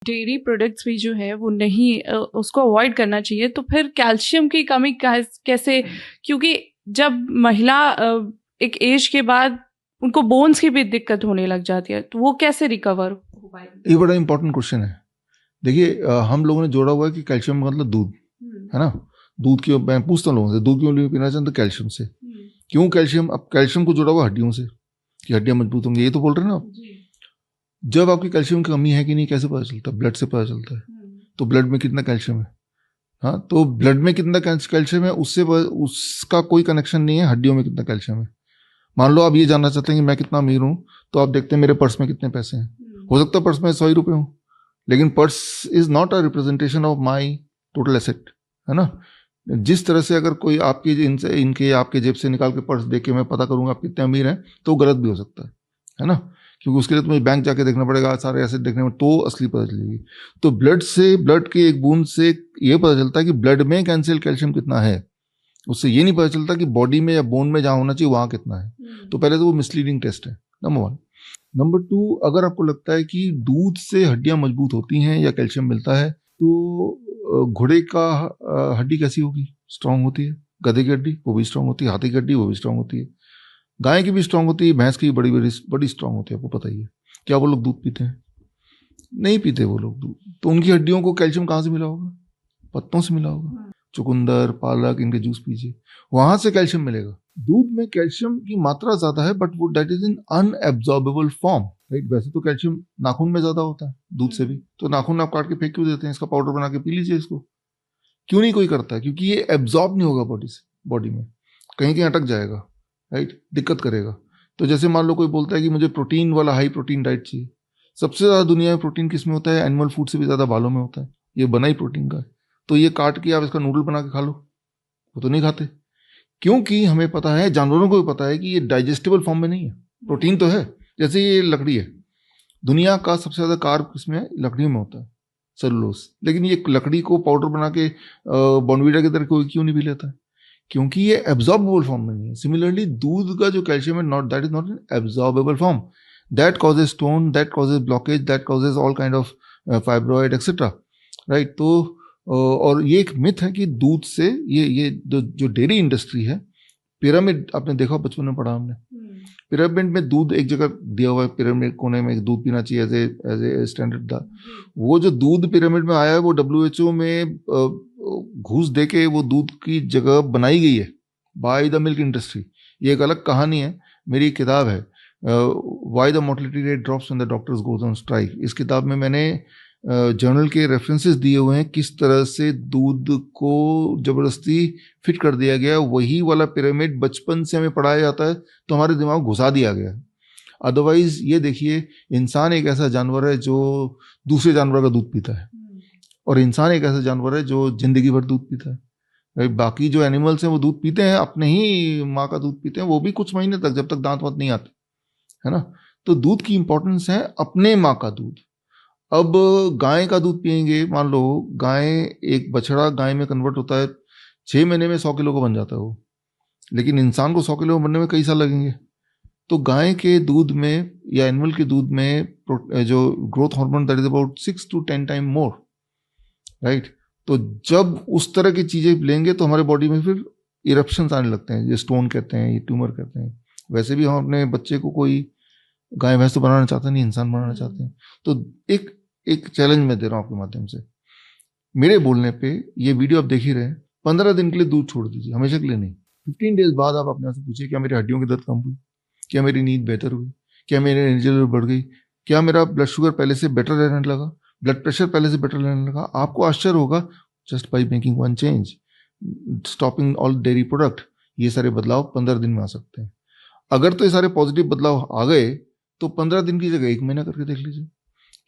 Dairy products भी जो है वो नहीं उसको अवॉइड करना चाहिए, तो फिर कैल्शियम की कमी कैसे, क्योंकि जब महिला एक एज के बाद उनको बोन्स की भी दिक्कत होने लग जाती है, तो वो कैसे रिकवर हो पाएगी? ये बड़ा इंपॉर्टेंट क्वेश्चन है। देखिए हम लोगों ने जोड़ा हुआ है कि कैल्शियम का मतलब दूध है ना। दूध क्यों, मैं पूछता हूँ लोगों से, दूध क्यों पीना चाहते? कैल्शियम से। क्यों कैल्शियम? अब कैल्शियम को जोड़ा हुआ हड्डियों से कि हड्डियां मजबूत होंगी, ये तो बोल रहे हैं ना आप। जब आपकी कैल्शियम की कमी है कि नहीं कैसे पता चलता है? ब्लड से पता चलता है। तो ब्लड में कितना कैल्शियम है, हाँ, तो ब्लड में कितना कैल्शियम है उससे उसका कोई कनेक्शन नहीं है हड्डियों में कितना कैल्शियम है। मान लो आप ये जानना चाहते हैं कि मैं कितना अमीर हूँ, तो आप देखते हैं मेरे पर्स में कितने पैसे हैं। हो सकता है पर्स में 100 रुपये हो, लेकिन purse is not a representation of my total asset, है ना। जिस तरह से अगर कोई आपकी इनके आपके जेब से निकाल के पर्स देख के मैं पता करूंगा आप कितने अमीर हैं, तो गलत भी हो सकता है ना, क्योंकि उसके लिए तुम्हें बैंक जाके देखना पड़ेगा, सारे एसेट देखने में, तो असली पता चलेगी। तो ब्लड के एक बूंद से ये पता चलता है कि ब्लड में कैल्शियम कितना है, उससे ये नहीं पता चलता कि बॉडी में या बोन में जहाँ होना चाहिए वहाँ कितना है। तो पहले तो वो मिसलीडिंग टेस्ट है, नंबर 1। नंबर 2, अगर आपको लगता है कि दूध से हड्डियां मजबूत होती हैं या कैल्शियम मिलता है, तो घोड़े का हड्डी कैसी होगी? स्ट्रांग होती है। गधे की हड्डी वो भी स्ट्रांग होती है, हाथी की हड्डी वो भी स्ट्रांग होती है, गाय की भी स्ट्रांग होती है, भैंस की बड़ी बड़ी बड़ी स्ट्रांग होती है, आपको पता ही है। क्या वो लोग दूध पीते हैं? नहीं पीते वो लोग दूध। तो उनकी हड्डियों को कैल्शियम कहाँ से मिला होगा? पत्तों से मिला होगा। चुकंदर, पालक, इनके जूस पीजिए, वहां से कैल्शियम मिलेगा। दूध में कैल्शियम की मात्रा ज्यादा है, बट वो that is in unabsorbable form, right. वैसे तो कैल्शियम नाखून में ज्यादा होता है दूध से भी, तो नाखून आप काट के फेंक क्यों देते हैं? इसका पाउडर बना के पी लीजिए इसको। क्यों नहीं कोई करता है? क्योंकि ये एब्जॉर्ब नहीं होगा बॉडी में, कहीं कहीं अटक जाएगा, राइट, दिक्कत करेगा। तो जैसे मान लो कोई बोलता है कि मुझे प्रोटीन वाला हाई प्रोटीन डाइट चाहिए। सबसे ज्यादा दुनिया में प्रोटीन किस में होता है? एनिमल फूड से भी ज्यादा बालों में होता है, ये बना ही प्रोटीन का है। तो ये काट के आप इसका नूडल बना के खा लो, वो तो नहीं खाते, क्योंकि हमें पता है, जानवरों को भी पता है कि ये डाइजेस्टेबल फॉर्म में नहीं है। प्रोटीन तो है, जैसे ये लकड़ी है, दुनिया का सबसे ज्यादा कार्ब किसमें? लकड़ियों में होता है, सेलुलोज। लेकिन ये लकड़ी को पाउडर बना के बॉर्नवीटा की तरह कोई क्यों नहीं पी लेता है? क्योंकि ये एब्जॉर्बेबल फॉर्म में नहीं है। सिमिलरली दूध का जो कैल्शियम है, not that is not an absorbable form, that causes stone, that causes blockage, that causes all kind of fibroid etcetera, right. तो और ये एक मिथ है कि दूध से ये जो डेयरी इंडस्ट्री है, पिरामिड आपने देखा बचपन में पढ़ा हमने, पिरामिड में दूध एक जगह दिया हुआ है, पिरामिड कोने में दूध पीना चाहिए एज ए स्टैंडर्ड था। वो जो दूध पिरामिड में आया है वो WHO में घूस दे के वो दूध की जगह बनाई गई है बाय द मिल्क इंडस्ट्री। ये एक अलग कहानी है, मेरी एक किताब है why the mortality rate drops when the doctors goes on strike. इस किताब में मैंने जर्नल के रेफरेंसेस दिए हुए हैं, किस तरह से दूध को जबरदस्ती फिट कर दिया गया। वही वाला पिरामिड बचपन से हमें पढ़ाया जाता है तो हमारे दिमाग घुसा दिया गया है। अदरवाइज ये देखिए, इंसान एक ऐसा जानवर है जो दूसरे जानवर का दूध पीता है, और इंसान एक ऐसा जानवर है जो जिंदगी भर दूध पीता है। बाकी जो एनिमल्स हैं वो दूध पीते हैं, अपने ही माँ का दूध पीते हैं, वो भी कुछ महीने तक, जब तक दांत वांत नहीं आते, है ना। तो दूध की इंपॉर्टेंस है, अपने माँ का दूध। अब गाय का दूध पियेंगे, मान लो गाय, एक बछड़ा गाय में कन्वर्ट होता है, 6 महीने में 100 किलो का बन जाता है वो, लेकिन इंसान को 100 किलो बनने में कई साल लगेंगे। तो गाय के दूध में या एनिमल के दूध में जो growth hormone, that is about 6 to 10 time more, right. तो जब उस तरह की चीजें लेंगे तो हमारे बॉडी में फिर इरप्शंस आने लगते हैं, ये स्टोन कहते हैं, ये ट्यूमर कहते हैं। वैसे भी हम अपने बच्चे को कोई गाय भैंस तो बनाना चाहते नहीं, इंसान बनाना चाहते हैं। तो एक चैलेंज मैं दे रहा हूँ आपके माध्यम से, मेरे बोलने पे ये वीडियो आप देख ही रहे हैं, 15 दिन के लिए दूध छोड़ दीजिए, हमेशा के लिए नहीं। 15 डेज बाद आप अपने से पूछिए, क्या मेरी हड्डियों की दर्द कम हुई? क्या मेरी नींद बेहतर हुई? क्या मेरी एनर्जी लेवल बढ़ गई? क्या मेरा ब्लड शुगर पहले से बेटर रहने लगा? ब्लड प्रेशर पहले से बेटर रहने लगा? आपको आश्चर्य होगा, just by making one change, stopping all dairy product. ये सारे बदलाव 15 दिन में आ सकते हैं। अगर तो ये सारे पॉजिटिव बदलाव आ गए तो 15 दिन की जगह 1 महीना करके देख लीजिए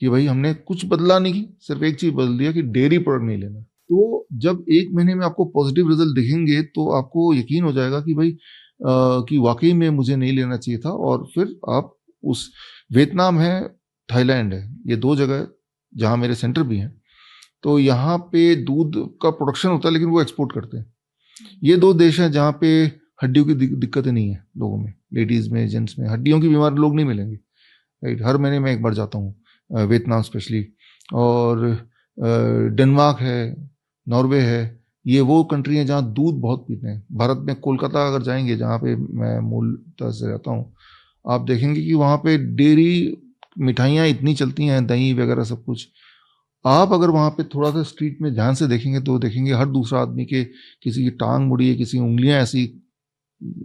कि भाई हमने कुछ बदला नहीं की, सिर्फ एक चीज बदल दिया कि डेयरी प्रोडक्ट नहीं लेना। तो जब 1 महीने में आपको पॉजिटिव रिजल्ट दिखेंगे तो आपको यकीन हो जाएगा कि भाई कि वाकई में मुझे नहीं लेना चाहिए था। और फिर आप उस, वियतनाम है, थाईलैंड है, ये 2 जगह जहाँ मेरे सेंटर भी हैं, तो यहाँ पे दूध का प्रोडक्शन होता है लेकिन वो एक्सपोर्ट करते हैं। ये 2 देश हैं जहाँ पे हड्डियों की दिक्कतें नहीं है लोगों में, लेडीज में, जेंट्स में हड्डियों की बीमार लोग नहीं मिलेंगे, राइट। हर महीने मैं एक बार जाता हूँ वियतनाम स्पेशली, और डेनमार्क है, नॉर्वे है, ये वो कंट्री है जहाँ दूध बहुत पीते हैं। भारत में कोलकाता अगर जाएंगे, जहाँ पे मैं मूलतः से रहता हूँ, आप देखेंगे कि वहाँ पे डेयरी मिठाइयाँ इतनी चलती हैं, दही वगैरह सब कुछ। आप अगर वहाँ पे थोड़ा सा स्ट्रीट में ध्यान से देखेंगे तो देखेंगे हर दूसरा आदमी के किसी की टांग मुड़ी है, किसी की उंगलियां ऐसी,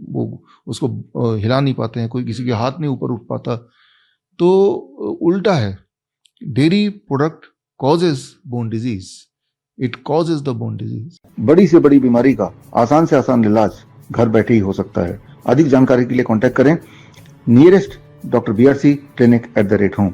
वो उसको हिला नहीं पाते हैं, कोई किसी के हाथ नहीं ऊपर उठ पाता। तो उल्टा है, dairy product causes bone disease, it causes the bone disease. बड़ी से बड़ी बीमारी का आसान से आसान इलाज घर बैठे ही हो सकता है। अधिक जानकारी के लिए कांटेक्ट करें nearest doctor BRC clinic @home।